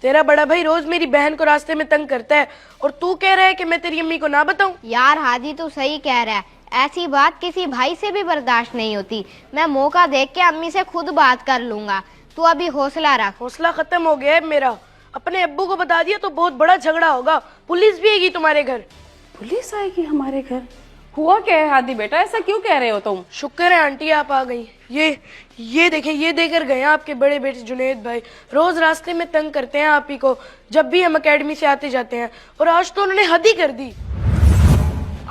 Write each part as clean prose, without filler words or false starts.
तेरा बड़ा भाई रोज मेरी बहन को रास्ते में तंग करता है और तू कह रहा है कि मैं तेरी अम्मी को ना बताऊं। यार हादी तू सही कह रहा है, ऐसी बात किसी भाई से भी बर्दाश्त नहीं होती। मैं मौका देख के अम्मी से खुद बात कर लूंगा, तू अभी हौसला रख। हौसला खत्म हो गया है मेरा। अपने अब्बू को बता दिया तो बहुत बड़ा झगड़ा होगा, पुलिस भी आएगी तुम्हारे घर। पुलिस आएगी हमारे घर? हुआ क्या है हादी बेटा, ऐसा क्यों कह रहे हो तुम? शुक्र है आंटी आप आ गई। ये देखें, ये देकर गए आपके बड़े बेटे जुनेद भाई। रोज रास्ते में तंग करते हैं आप ही को जब भी हम एकेडमी से आते जाते हैं, और आज तो उन्होंने हद ही कर दी।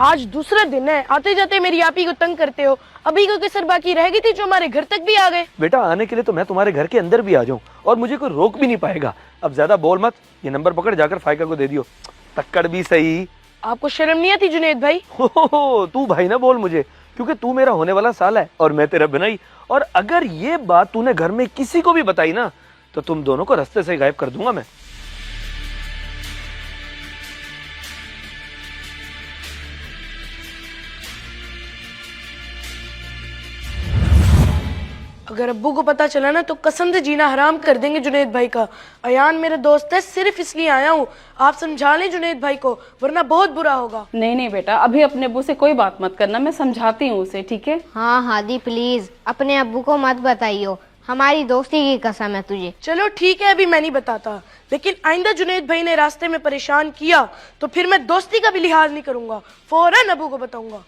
आज दूसरा दिन है, आते जाते मेरी आप ही को तंग करते हो। अभी को कसर बाकी रह गई थी जो हमारे घर तक भी आ गए। बेटा आने के लिए तो मैं तुम्हारे घर के अंदर भी आ जाऊं और मुझे कोई रोक भी नहीं पाएगा। अब ज्यादा बोल मत, ये नंबर पकड़ जाकर फाइका को दे दियो। तक्कड़ भी सही। आपको शर्म नहीं आती जुनेद भाई? हो तू भाई ना बोल मुझे, क्योंकि तू मेरा होने वाला साला है और मैं तेरा बनाई। और अगर ये बात तूने घर में किसी को भी बताई ना तो तुम दोनों को रास्ते से गायब कर दूंगा मैं। अगर अब्बू को पता चला ना तो कसम से जीना हराम कर देंगे जुनेद भाई का। अयान मेरा दोस्त है, सिर्फ इसलिए आया हूँ। आप समझा लें जुनेद भाई को, वरना बहुत बुरा होगा। नहीं नहीं बेटा, अभी अपने अब्बू से कोई बात मत करना, मैं समझाती हूँ उसे, ठीक है? हाँ हादी प्लीज अपने अब्बू को मत बताइयो, हमारी दोस्ती की कसम है तुझे। चलो ठीक है, अभी मैं नहीं बताता, लेकिन आइंदा जुनेद भाई ने रास्ते में परेशान किया तो फिर मैं दोस्ती का भी लिहाज नहीं करूंगा, फौरन अब्बू को बताऊंगा।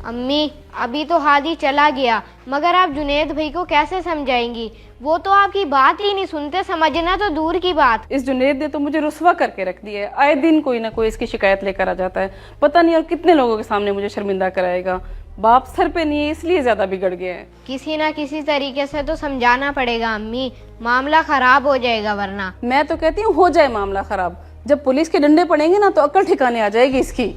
अम्मी अभी तो हादी चला गया, मगर आप जुनेद भाई को कैसे समझाएंगी? वो तो आपकी बात ही नहीं सुनते, समझना तो दूर की बात। इस जुनेद ने तो मुझे रुस्वा करके रख दिया है। आए दिन कोई ना कोई इसकी शिकायत लेकर आ जाता है, पता नहीं और कितने लोगों के सामने मुझे शर्मिंदा कराएगा। बाप सर पे नहीं है इसलिए ज्यादा बिगड़ गया है। किसी ना किसी तरीके से तो समझाना पड़ेगा अम्मी, मामला खराब हो जाएगा वरना। मैं तो कहती हूँ हो जाए मामला खराब, जब पुलिस के डंडे पड़ेंगे ना तो अक्ल ठिकाने आ जाएगी इसकी।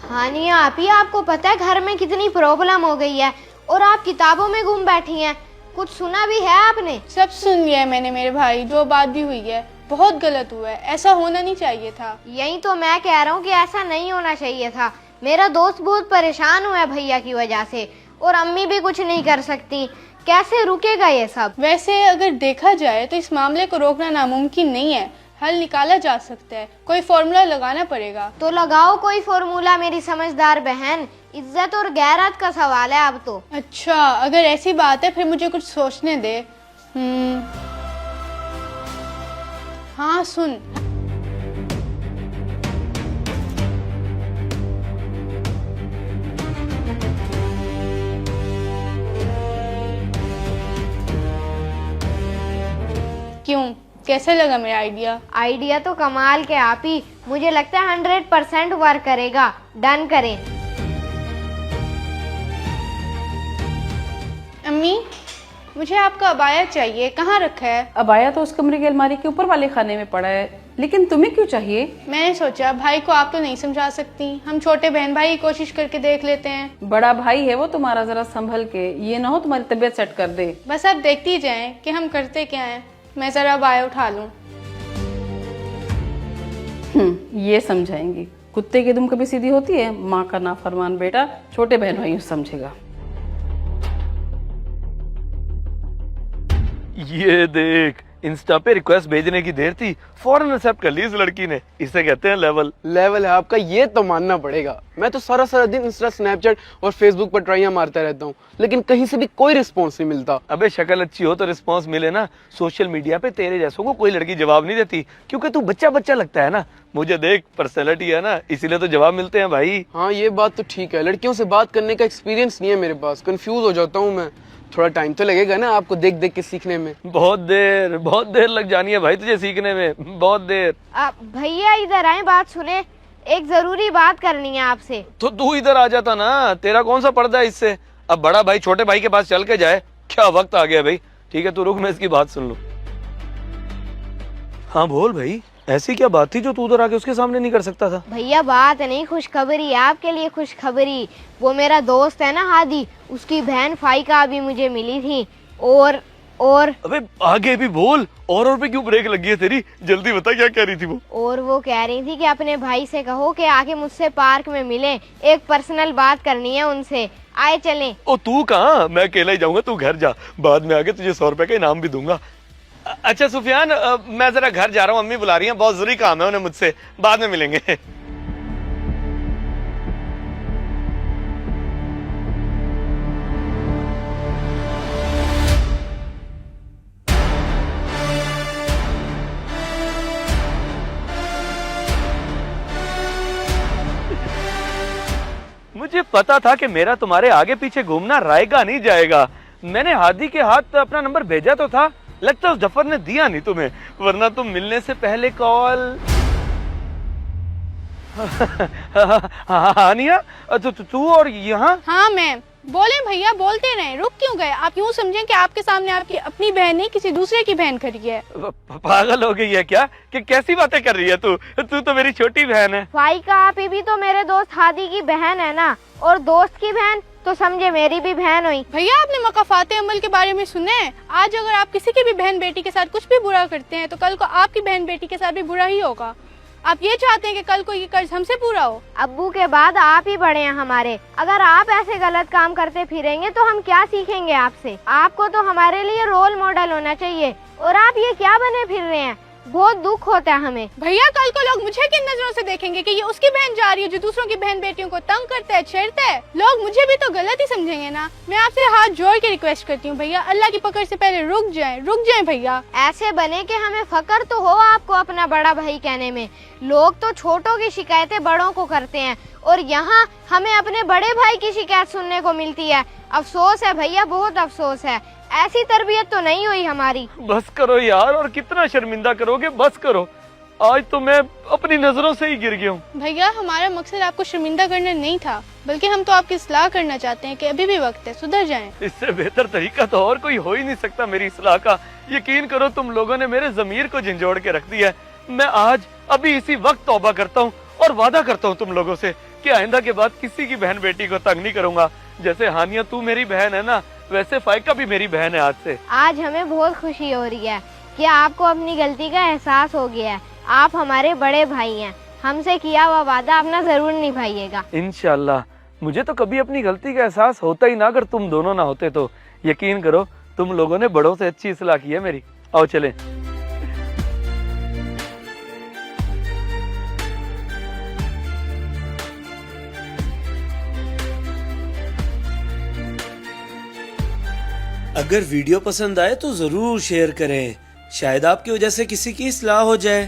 हानिया आप ही, आपको पता है घर में कितनी प्रॉब्लम हो गई है और आप किताबों में घूम बैठी हैं। कुछ सुना भी है आपने? सब सुन लिया है मैंने मेरे भाई, जो बात भी हुई है बहुत गलत हुआ है, ऐसा होना नहीं चाहिए था। यही तो मैं कह रहा हूँ कि ऐसा नहीं होना चाहिए था। मेरा दोस्त बहुत परेशान हुआ है भैया की वजह से, और अम्मी भी कुछ नहीं कर सकती। कैसे रुकेगा ये सब? वैसे अगर देखा जाए तो इस मामले को रोकना नामुमकिन नहीं है, हल निकाला जा सकता है, कोई फॉर्मूला लगाना पड़ेगा। तो लगाओ कोई फॉर्मूला मेरी समझदार बहन, इज्जत और गैरत का सवाल है अब तो। अच्छा अगर ऐसी बात है फिर मुझे कुछ सोचने दे। हाँ सुन, क्यों, कैसे लगा मेरा आइडिया? आइडिया तो कमाल के आप ही, मुझे लगता है 100% वर्क करेगा। डन करें। अम्मी मुझे आपका अबाया चाहिए, कहाँ रखा है? अबाया तो उस कमरे की अलमारी के ऊपर वाले खाने में पड़ा है, लेकिन तुम्हें क्यों चाहिए? मैंने सोचा भाई को आप तो नहीं समझा सकती, हम छोटे बहन भाई कोशिश करके देख लेते हैं। बड़ा भाई है वो तुम्हारा, जरा संभल के, ये ना हो तुम्हारी तबीयत सेट कर दे। बस आप देखती जाएं कि हम करते क्या हैं। मैं जरा अबाया उठा लूं। ये समझाएंगी, कुत्ते की दुम कभी सीधी होती है? माँ का नाफरमान बेटा छोटे बहन भाइयों से समझेगा। ये देख, इंस्टा पे रिक्वेस्ट भेजने की देर थी, फौरन एक्सेप्ट कर ली इस लड़की ने। इसे कहते हैं लेवल। लेवल है आपका, ये तो मानना पड़ेगा। मैं तो सारा सारा दिन इंस्टा, स्नैपचैट और फेसबुक पर ट्राइयां मारता रहता हूँ, लेकिन कहीं से भी कोई रिस्पॉन्स नहीं मिलता। अबे शक्ल अच्छी हो तो रिस्पॉन्स मिले ना। सोशल मीडिया पे तेरे जैसों को कोई लड़की जवाब नहीं देती, क्योंकि तू बच्चा बच्चा लगता है ना। मुझे देख, पर्सनैलिटी है ना, इसीलिए तो जवाब मिलते हैं भाई। हाँ ये बात तो ठीक है, लड़कियों से बात करने का एक्सपीरियंस नहीं है मेरे पास, कंफ्यूज हो जाता हूँ मैं। थोड़ा टाइम तो लगेगा ना आपको देख देख के सीखने में। बहुत देर लग जानी है भाई तुझे सीखने में, बहुत देर। भैया इधर आए, बात सुने, एक जरूरी बात करनी है आपसे। तो तू इधर आ जाता ना, तेरा कौन सा पर्दा है इससे। अब बड़ा भाई छोटे भाई के पास चल के जाए, क्या वक्त आ गया भाई। ठीक है तू रुक, मैं इसकी बात सुन लूं। हाँ बोल भाई, ऐसी क्या बात थी जो तू उधर आके उसके सामने नहीं कर सकता था? भैया बात नहीं, खुशखबरी आपके लिए, खुशखबरी। वो मेरा दोस्त है ना हादी, उसकी बहन फाइका अभी मुझे मिली थी, और अबे आगे भी बोल। और पे क्यों ब्रेक लगी है तेरी? जल्दी बता क्या कह रही थी वो? और वो कह रही थी कि अपने भाई से कहो कि आके मुझसे पार्क में मिले, एक पर्सनल बात करनी है उनसे। आए चलें। ओ तू कहाँ, मैं अकेला ही जाऊंगा, तू घर जा, बाद में आके तुझे 100 रुपए का इनाम भी दूंगा। अच्छा सुफियान, मैं जरा घर जा रहा हूँ, अम्मी बुला रही हैं, बहुत जरूरी काम है उन्हें मुझसे, बाद में मिलेंगे। मुझे पता था कि मेरा तुम्हारे आगे पीछे घूमना रायगा नहीं जाएगा। मैंने हादी के हाथ अपना नंबर भेजा तो था, लगता है उस जफर ने दिया नहीं तुम्हें, वरना तुम मिलने से पहले कॉल। हानिया, तू और यहाँ? हाँ मैम। बोले भैया, बोलते रहे, रुक क्यों गए? आप यूँ समझें कि आपके सामने आपकी अपनी बहन नहीं किसी दूसरे की बहन खड़ी है। पागल हो गई है क्या? कि कैसी बातें कर रही है तू? तू तो मेरी छोटी बहन है। भाई का आप ही भी तो मेरे दोस्त हादी की बहन है ना, और दोस्त की बहन तो समझे मेरी भी बहन हुई। भैया आपने मकाफाते अमल के बारे में सुना है? आज अगर आप किसी की भी बहन बेटी के साथ कुछ भी बुरा करते हैं तो कल को आपकी बहन बेटी के साथ भी बुरा ही होगा। आप ये चाहते हैं कि कल को ये कर्ज हमसे पूरा हो? अब्बू के बाद आप ही बड़े हैं हमारे, अगर आप ऐसे गलत काम करते फिरेंगे तो हम क्या सीखेंगे आपसे? आपको तो हमारे लिए रोल मॉडल होना चाहिए, और आप ये क्या बने फिर रहे हैं? बहुत दुख होता है हमें। भैया कल को लोग मुझे किन नजरों से देखेंगे कि ये उसकी बहन जा रही है जो दूसरों की बहन बेटियों को तंग करता है, छेड़ता है? लोग मुझे भी तो गलत ही समझेंगे ना। मैं आपसे हाथ जोड़ के रिक्वेस्ट करती हूँ भैया, अल्लाह की पकड़ से पहले रुक जाएं भैया। ऐसे बने कि हमें फक्र तो हो आपको अपना बड़ा भाई कहने में। लोग तो छोटों की शिकायतें बड़ों को करते हैं, और यहाँ हमें अपने बड़े भाई की शिकायत सुनने को मिलती है। अफसोस है भैया, बहुत अफसोस है, ऐसी तरबियत तो नहीं हुई हमारी। बस करो यार, और कितना शर्मिंदा करोगे? बस करो, आज तो मैं अपनी नजरों से ही गिर गया हूँ। भैया हमारा मकसद आपको शर्मिंदा करना नहीं था, बल्कि हम तो आपकी इस्लाह करना चाहते हैं कि अभी भी वक्त है, सुधर जाएं। इससे बेहतर तरीका तो और कोई हो ही नहीं सकता मेरी इस्लाह का। यकीन करो, तुम लोगों ने मेरे ज़मीर को झंझोड़ के रख दिया है। मैं आज अभी इसी वक्त तौबा करता हूँ और वादा करता हूँ तुम लोगों से कि आइंदा के बाद किसी की बहन बेटी को तंग नहीं करूंगा। जैसे हानिया तू मेरी बहन है ना, वैसे फाइका भी मेरी बहन है आज से। आज हमें बहुत खुशी हो रही है कि आपको अपनी गलती का एहसास हो गया है। आप हमारे बड़े भाई हैं, हमसे किया हुआ वादा अपना जरूर निभाइएगा। इंशाल्लाह। मुझे तो कभी अपनी गलती का एहसास होता ही ना, अगर तुम दोनों ना होते तो। यकीन करो, तुम लोगों ने बड़ों से अच्छी इस्लाह की है मेरी। आओ चले। अगर वीडियो पसंद आए तो जरूर शेयर करें, शायद आपकी वजह से किसी की इस्लाह हो जाए।